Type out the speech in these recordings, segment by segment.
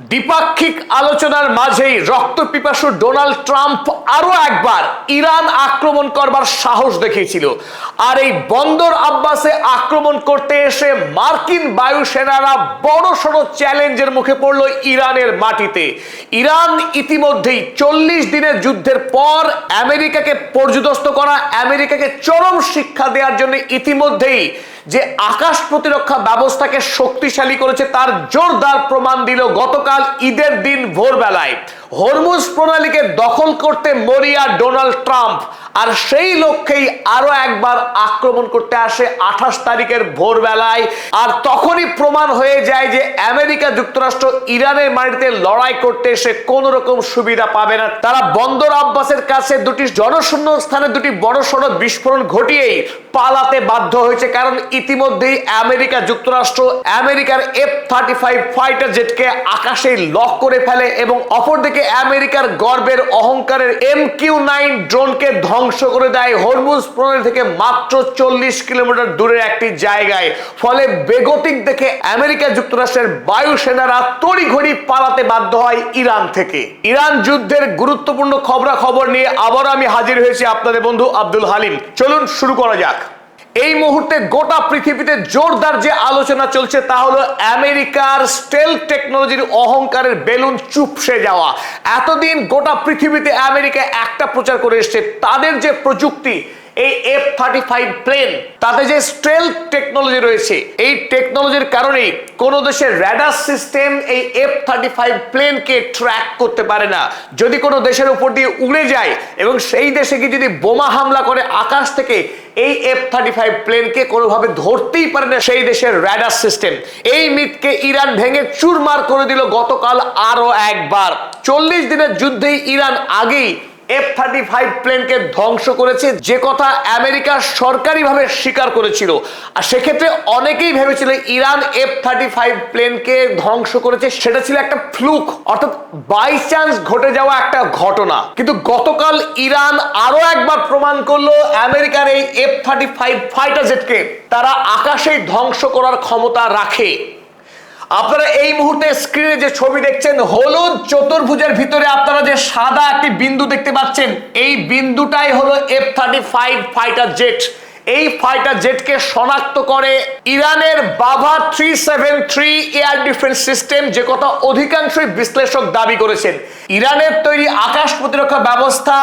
দ্বিপাক্ষিক আলোচনার মাঝেই রক্তপিপাসু ডোনাল্ড ট্রাম্প আরো একবার ইরান আক্রমণ করবার সাহস দেখিয়েছিল। আর এই বন্দর আব্বাসে আক্রমণ করতে এসে মার্কিন বায়ুসেনারা বড়সড় চ্যালেঞ্জের মুখে পড়ল ইরানের মাটিতে। ইরান ইতিমধ্যেই 40 দিনের যুদ্ধের পর আমেরিকাকে পর্যুদস্ত করা, আমেরিকাকে চরম শিক্ষা দেওয়ার জন্য ইতিমধ্যেই যে আকাশ প্রতিরক্ষা ব্যবস্থাকে শক্তিশালী করেছে তার জোরদার প্রমাণ দিল গতকাল ঈদের দিন ভোরবেলায়। হরমুজ প্রণালীকে দখল করতে মরিয়া ডোনাল্ড ট্রাম্প, আর সেই লক্ষ্যেই আরো একবার আক্রমণ করতে আসে 28 তারিখের ভোরবেলায়। আর তখনই প্রমাণ হয়ে যায় যে আমেরিকা যুক্তরাষ্ট্র ইরানের মাটিতে লড়াই করতে এসে কোন রকম সুবিধা পাবে না। তারা বন্দর আব্বাসের কাছে দুটি জনশূন্য স্থানে দুটি বড়সড় বিস্ফোরণ ঘটিয়েই পালাতে বাধ্য হয়েছে, কারণ ইতিমধ্যেই আমেরিকা যুক্তরাষ্ট্র আমেরিকার F-35 ফাইটার জেটকে আকাশে লক করে ফেলে এবং অপরদিকে আমেরিকার গর্বের অহংকারের MQ-9 ড্রোনকে ধ্বংস করে দেয় হরমুজ প্রণালী থেকে মাত্র 40 কিলোমিটার দূরের একটি জায়গায়। ফলে বেগতিক দেখে আমেরিকা যুক্তরাষ্ট্রের বায়ুসেনারা তড়িঘড়ি পালাতে বাধ্য হয় ইরান থেকে। ইরান যুদ্ধের গুরুত্বপূর্ণ খবরাখবর নিয়ে আবার আমি হাজির হয়েছি আপনাদের বন্ধু আব্দুল হালিম। চলুন শুরু করা যাক। এই মুহূর্তে গোটা পৃথিবীতে জোরদার যে আলোচনা চলছে তা হলো আমেরিকার স্টেলথ টেকনোলজির অহংকারের বেলুন চুপসে যাওয়া। এতদিন গোটা পৃথিবীতে আমেরিকা একটা প্রচার করে এসেছে তাদের যে প্রযুক্তি, এই F-35 প্লেন, তাতে যে স্টেলথ টেকনোলজি রয়েছে, এই টেকনোলজির কারণেই কোন দেশের রেডার সিস্টেম এই F-35 প্লেনকে ট্র্যাক করতে পারে না। যদি কোনো দেশের উপর দিয়ে উড়ে যায় এবং সেই দেশে গিয়ে যদি বোমা হামলা করে আকাশ থেকে, এই F-35 প্লেনকে কোনোভাবে ধরতেই পারে না সেই দেশের রেডার সিস্টেম। এই মিথকে ইরান ভেঙে চুরমার করে দিল গতকাল আরো একবার। 40 দিনের যুদ্ধেই ইরান আগেই F-35 প্লেনকে ধ্বংস করেছে, যে কথা আমেরিকা সরকারিভাবে স্বীকার করেছিল। আর সেক্ষেত্রে অনেকেই ভেবেছিল ইরান F-35 প্লেনকে ধ্বংস করেছে সেটা ছিল একটা ফ্লুক, অর্থাৎ বাই চান্স ঘটে যাওয়া একটা ঘটনা। কিন্তু গতকাল ইরান আরো একবার প্রমাণ করলো আমেরিকার এই F-35 ফাইটার জেটকে তারা আকাশেই ধ্বংস করার ক্ষমতা রাখে। আপনারা এই মুহূর্তে স্ক্রিনে যে ছবি দেখছেন, হলুদ চতুর্ভুজের ভিতরে আপনারা যে সাদা একটি বিন্দু দেখতে পাচ্ছেন, এই বিন্দুটাই হলো F-35 ফাইটার জেট। এই ফাইটার জেটকে শনাক্ত করে ইরানের বাভা 373 এয়ার ডিফেন্স সিস্টেম, যে কথা অধিকাংশই বিশ্লেষক দাবি করেছেন। ইরানের তৈরি আকাশ প্রতিরক্ষা ব্যবস্থা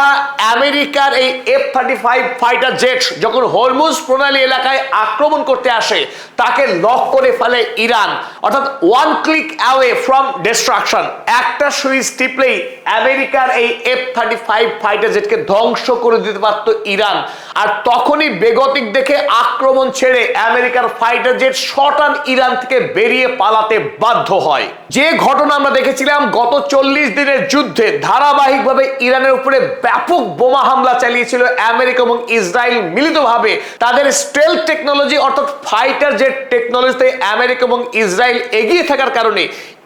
আমেরিকার এই F-35 ফাইটার জেট যখন হরমুজ প্রণালী এলাকায় আক্রমণ করতে আসে তাকে লক করে ফেলে ইরান, অর্থাৎ one click away from destruction. একটা সুইচ টিপলেই আমেরিকার এই F-35 ফাইটার জেটকে ধ্বংস করে দিতে পারত ইরান। আর তখনই বেগতিক দেখে আক্রমণ ছেড়ে আমেরিকার ফাইটার জেট শটান ইরান থেকে বেরিয়ে পালাতে বাধ্য হয়। যে ঘটনা আমরা দেখেছিলাম গত 40 দিনের যুদ্ধে ধারাবাহিকভাবে ইরানের উপরে ব্যাপক বোমা হামলা চালিয়েছিল আমেরিকা এবং ইসরায়েল মিলিতভাবে। তাদের স্টেলথ টেকনোলজি অর্থাৎ ফাইটার জেট টেকনোলজিতে আমেরিকা এবং ইসরায়েল এগিয়ে থাকার কারণে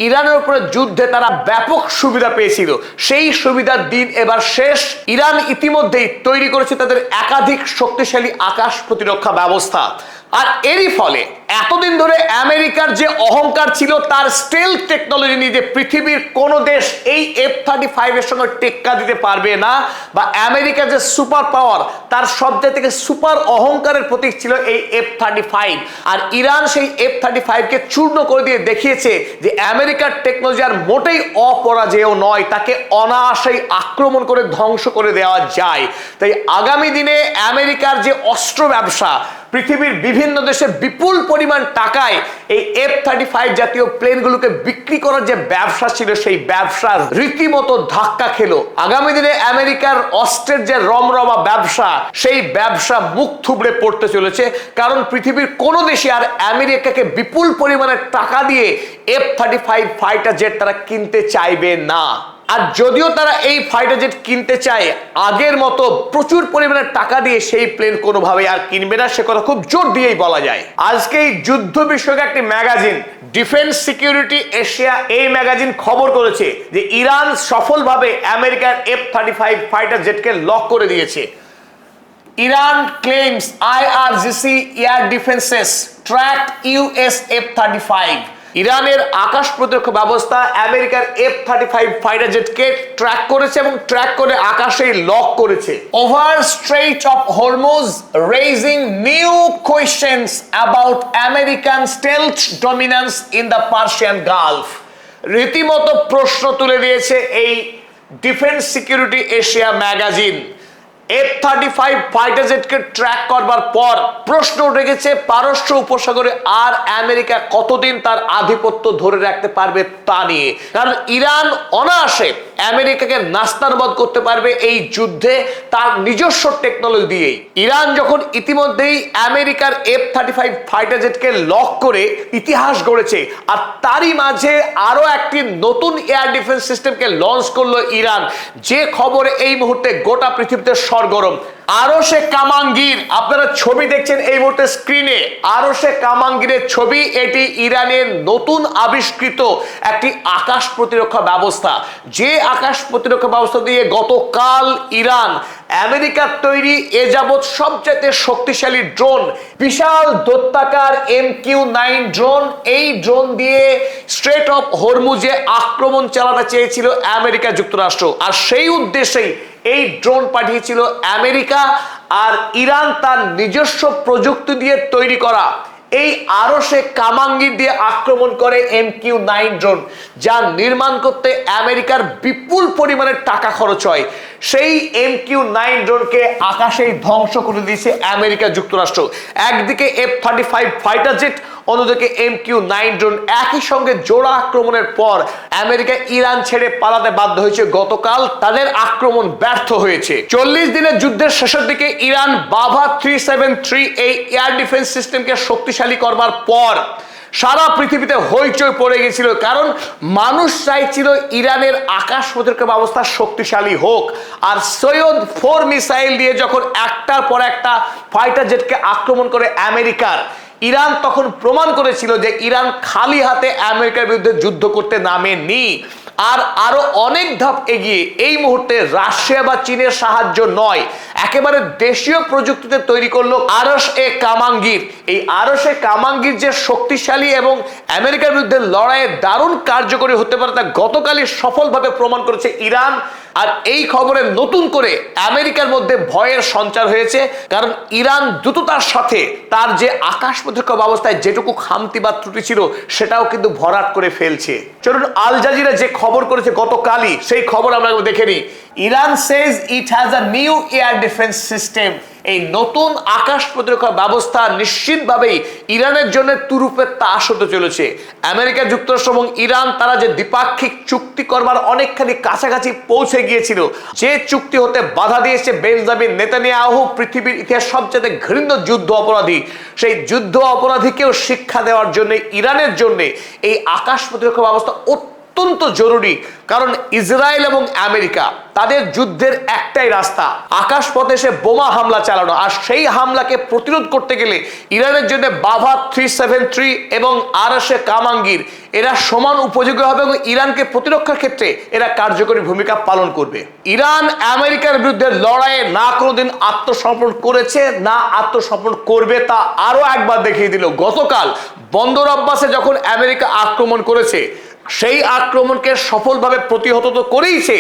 ইরানের উপরে যুদ্ধে তারা ব্যাপক সুবিধা পেয়েছিল। সেই সুবিধার দিন এবার শেষ। ইরান ইতিমধ্যেই তৈরি করেছে তাদের একাধিক শক্তিশালী আকাশ প্রতিরক্ষা ব্যবস্থা। আর এরই ফলে এতদিন ধরে আমেরিকার যে অহংকার ছিল তার স্টেলথ টেকনোলজি নিয়ে যে পৃথিবীর কোন দেশ এই F-35 এর সঙ্গে টেক্কা দিতে পারবে না, বা আমেরিকার যে সুপার পাওয়ার তার সবচেয়ে থেকে সুপার অহংকারের প্রতীক ছিল এই F-35। আর ইরান সেই F-35 কে চূর্ণ করে দিয়ে দেখিয়েছে যে আমেরিকার টেকনোলজি আর মোটেই অপরাজেয় নয়, তাকে অনায়াসেই আক্রমণ করে ধ্বংস করে দেওয়া যায়। তাই আগামী দিনে আমেরিকার যে অস্ত্র ব্যবসা, পৃথিবীর বিভিন্ন দেশে বিপুল পরিমাণ টাকায় এই F-35 জাতীয় প্লেনগুলোকে বিক্রি করার যে ব্যবসা ছিল সেই ব্যবসা রীতিমতো ধাক্কা খেলো। আগামী দিনে আমেরিকার অস্ত্রের যে রমরমা ব্যবসা, সেই ব্যবসা মুখ থুবড়ে পড়তে চলেছে, কারণ পৃথিবীর কোনো দেশে আর আমেরিকাকে বিপুল পরিমাণে টাকা দিয়ে F-35 ফাইটার জেট তারা কিনতে চাইবে না। আর যদিও তারা এই ফাইটার জেট কিনতে চায়, আগের মতো প্রচুর পরিমাণে টাকা দিয়ে সেই প্লেন কোনোভাবে আর কিনবে না, সে কথা খুব জোর দিয়েই বলা যায়। আজকে এই যুদ্ধ বিষয়ক একটি ম্যাগাজিন ডিফেন্স সিকিউরিটি এশিয়া, এই ম্যাগাজিন খবর করেছে যে ইরান সফলভাবে আমেরিকার F-35 ফাইটার জেটকে লক করে দিয়েছে। Iran claims IRGC air defences tracked US F-35 ইরানের আকাশ প্রতিরক্ষা ব্যবস্থা আমেরিকার F-35 ফাইটার জেটকে ট্র্যাক করেছে এবং ট্র্যাক করে আকাশে লক করেছে। Over strait of Hormuz raising new questions about American stealth dominance in the Persian Gulf. রীতিমতো প্রশ্ন তুলে দিয়েছে এই defence security Asia magazine. F-35 fighter জেটকে ট্র্যাক করবার পর প্রশ্ন উঠে গেছে পারস্য উপসাগরে আর আমেরিকা কতদিন তার আধিপত্য ধরে রাখতে পারবে তা নিয়ে। কারণ ইরান অনায়াসে আমেরিকাকে নাস্তানাবুদ করতে পারবে এই যুদ্ধে তার নিজস্ব টেকনোলজি দিয়েই। ইরান যখন ইতিমধ্যেই আমেরিকার F-35 ফাইটার জেটকে লক করে ইতিহাস গড়েছে, আর তারই মাঝে আরো একটি নতুন এয়ার ডিফেন্স সিস্টেমকে লঞ্চ করলো ইরান, যে খবরে এই মুহূর্তে গোটা পৃথিবীতে সরগরম। আরশে কামাঙ্গির, আপনারা ছবি দেখছেন এই মুহূর্তে স্ক্রিনে, আরশে কামাঙ্গিরের ছবি। এটি ইরানের নতুন আবিষ্কৃত একটি আকাশ প্রতিরক্ষা ব্যবস্থা, যে আকাশ প্রতিরক্ষা ব্যবস্থা দিয়ে গতকাল ইরান আমেরিকার তৈরি এ যাবৎ সবচেয়ে শক্তিশালী ড্রোন, বিশাল দৈত্যাকার MQ-9 ড্রোন, এই ড্রোন দিয়ে স্ট্রেট অফ হরমুজে আক্রমণ চালাতে চেয়েছিল আমেরিকা যুক্তরাষ্ট্র। আর সেই উদ্দেশ্যেই এই ড্রোন পাঠিয়েছিল আমেরিকা। আর ইরান তার নিজস্ব প্রযুক্তি দিয়ে তৈরি করা এই আরশে কামাঙ্গির দিয়ে আক্রমণ করে MQ-9 ড্রোন, যা নির্মাণ করতে আমেরিকার বিপুল পরিমাণের টাকা খরচ হয়। সেই MQ-9 ড্রোনকে আকাশেই ধ্বংস করে দিয়েছে আমেরিকা যুক্তরাষ্ট্র। একদিকে F-35 ফাইটার জেট, অন্যদিকে MQ-9 ড্রোন। একই সঙ্গে জোড়া আক্রমণের পর আমেরিকা ইরান ছেড়ে পালাতে বাধ্য হয়েছে। গতকাল তাদের আক্রমণ ব্যর্থ হয়েছে। 40 দিনের যুদ্ধের শেষের দিকে ইরান বাভা 373 এই এয়ার ডিফেন্স সিস্টেমকে শক্তিশালী করবার পর সারা পৃথিবীতে হইচই পড়ে গেছিল। কারণ মানুষ চাইছিল ইরানের আকাশ প্রতিরক্ষা ব্যবস্থা শক্তিশালী হোক। আর সৈয়দ 4 মিসাইল দিয়ে যখন একটার পর একটা ফাইটার জেটকে আক্রমণ করে আমেরিকার, ইরান তখন প্রমাণ করেছিল যে ইরান খালি হাতে আমেরিকার বিরুদ্ধে যুদ্ধ করতে নামেনি। আর আরো অনেক ধাপ এগিয়ে এই মুহূর্তে রাশিয়া বা চীনের সাহায্য নয়, একেবারে দেশীয় প্রযুক্তিতে তৈরি করলো আরশ-এ কামাঙ্গির। এই আরশ-এ কামাঙ্গির যে শক্তিশালী এবং আমেরিকার বিরুদ্ধে লড়াইয়ে দারুণ কার্যকরী হতে পারে তা গতকালই সফলভাবে প্রমাণ করেছে ইরান। আর এই খবরে নতুন করে আমেরিকার মধ্যে ভয়ের সঞ্চার হয়েছে, কারণ ইরান দ্রুততার সাথে তার যে আকাশ প্রতিরক্ষা ব্যবস্থায় যেটুকু খামতি বা ত্রুটি ছিল সেটাও কিন্তু ভরাট করে ফেলছে। চলুন আল জাজিরা যে খবর করেছে গতকালই সেই খবর আমরা দেখে নিই। Iran says it has a new air defence system. এই নতুন আকাশ প্রতিরক্ষা ব্যবস্থা নিশ্চিতভাবেই ইরানের জন্য তুরুপের তাস হতে চলেছে। আমেরিকা যুক্তরাষ্ট্র এবং ইরান তারা যে দ্বিপাক্ষিক চুক্তি করবার অনেকখানি কাছাকাছি পৌঁছে গিয়েছিল, যে চুক্তি হতে বাধা দিয়েছে বেঞ্জামিন নেতানিয়াহু, পৃথিবীর ইতিহাস সবচেয়ে ঘৃণ্য যুদ্ধ অপরাধী, সেই যুদ্ধ অপরাধীকেও শিক্ষা দেওয়ার জন্য ইরানের জন্য এই আকাশ প্রতিরক্ষা ব্যবস্থা অত্যন্ত জরুরি। কারণ ইসরায়েল এবং আমেরিকা তাদের যুদ্ধের একটাই রাস্তা, আকাশ পথে এসে বোমা হামলা চালানো। আর সেই হামলাকে প্রতিরোধ করতে গেলে ইরানের জন্য বাভা 373 এবং আরশে কামাঙ্গির এরা সমান উপযোগী হবে এবং ইরানকে প্রতিরক্ষার ক্ষেত্রে এরা কার্যকরী ভূমিকা পালন করবে। ইরান আমেরিকার বিরুদ্ধে লড়াইয়ে না কোনোদিন আত্মসমর্পণ করেছে না আত্মসমর্পণ করবে, তা আরো একবার দেখিয়ে দিল। গতকাল বন্দর আব্বাসে যখন আমেরিকা আক্রমণ করেছে, সেই আক্রমণকে সফলভাবে প্রতিহত তো করেইছে,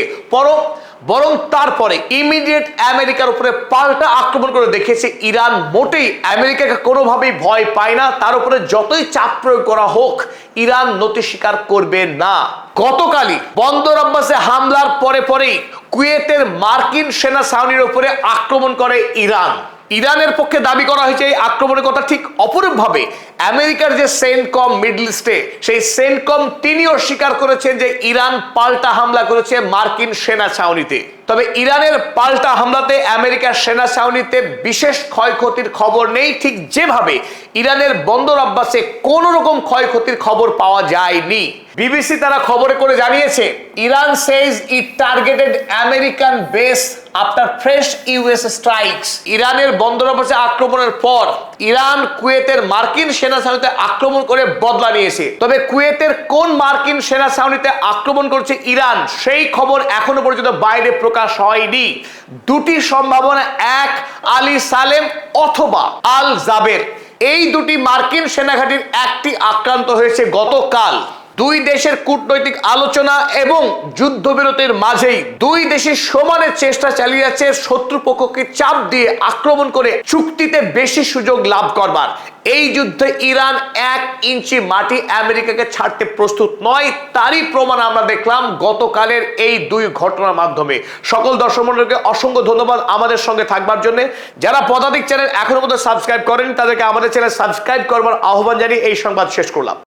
বরং তারপরে ইমিডিয়েট আমেরিকার উপরে পাল্টা আক্রমণ করে দেখেছে ইরান মোটেই আমেরিকাকে কোনোভাবেই ভয় পায় না। তার উপরে যতই চাপ প্রয়োগ করা হোক ইরান নতি স্বীকার করবে না। গতকালই বন্দর আব্বাসে হামলার পরেই কুয়েতের মার্কিন সেনা ছাউনির উপরে আক্রমণ করে ইরান। ইরানের পক্ষে দাবি করা হয়েছে এই আক্রমণের কথা ঠিক অপরূপভাবে আমেরিকার যে সেন্টকম মিডল ইস্টে, সেই সেন্টকম তিনিও স্বীকার করেছেন যে ইরান পাল্টা হামলা করেছে মার্কিন সেনা ছাউনিতে। তবে ইরানের পাল্টা হামলাতে আমেরিকার সেনা ছাউনিতে বিশেষ ক্ষয়ক্ষতির খবর নেই, ঠিক যেভাবে ইরানের বন্দর আব্বাসে কোনো রকম ক্ষয়ক্ষতির খবর পাওয়া যায়নি। বিবিসি তারা খবরে করে জানিয়েছে, Iran says it targeted American base after fresh US strikes. ইরানের বন্দর আব্বাসে আক্রমণের পর ইরান কুয়েতের মার্কিন সেনা ছাউনিতে আক্রমণ করে বদলা নিয়েছে। তবে কুয়েতের কোন মার্কিন সেনা ছাউনিতে আক্রমণ করছে ইরান সেই খবর এখনো পর্যন্ত বাইরে প্রকাশ হয়নি। দুটি সম্ভাবনা, এক আলী সালেম অথবা আল জাবের, এই দুটি মার্কিন সেনাঘাঁটির একটি আক্রান্ত হয়েছে গতকাল। দুই দেশের কূটনৈতিক আলোচনা এবং যুদ্ধবিরতির মাঝেই দুই দেশের সমানে চেষ্টা চালিয়ে যাচ্ছে শত্রুপক্ষকে চাপ দিয়ে আক্রমণ করে চুক্তিতে বেশি সুযোগ লাভ করবার। এই যুদ্ধে ইরান 1 ইঞ্চি মাটি আমেরিকাকে ছাড়তে প্রস্তুত নয়, তারই প্রমাণ আমরা দেখলাম গতকালের এই দুই ঘটনার মাধ্যমে। সকল দর্শক মণ্ডলীকে অসংখ্য ধন্যবাদ আমাদের সঙ্গে থাকবার জন্য। যারা পদাতিক চ্যানেল এখনো পর্যন্ত সাবস্ক্রাইব করেন তাদেরকে আমাদের চ্যানেল সাবস্ক্রাইব করবার আহ্বান জানিয়ে এই সংবাদ শেষ করলাম।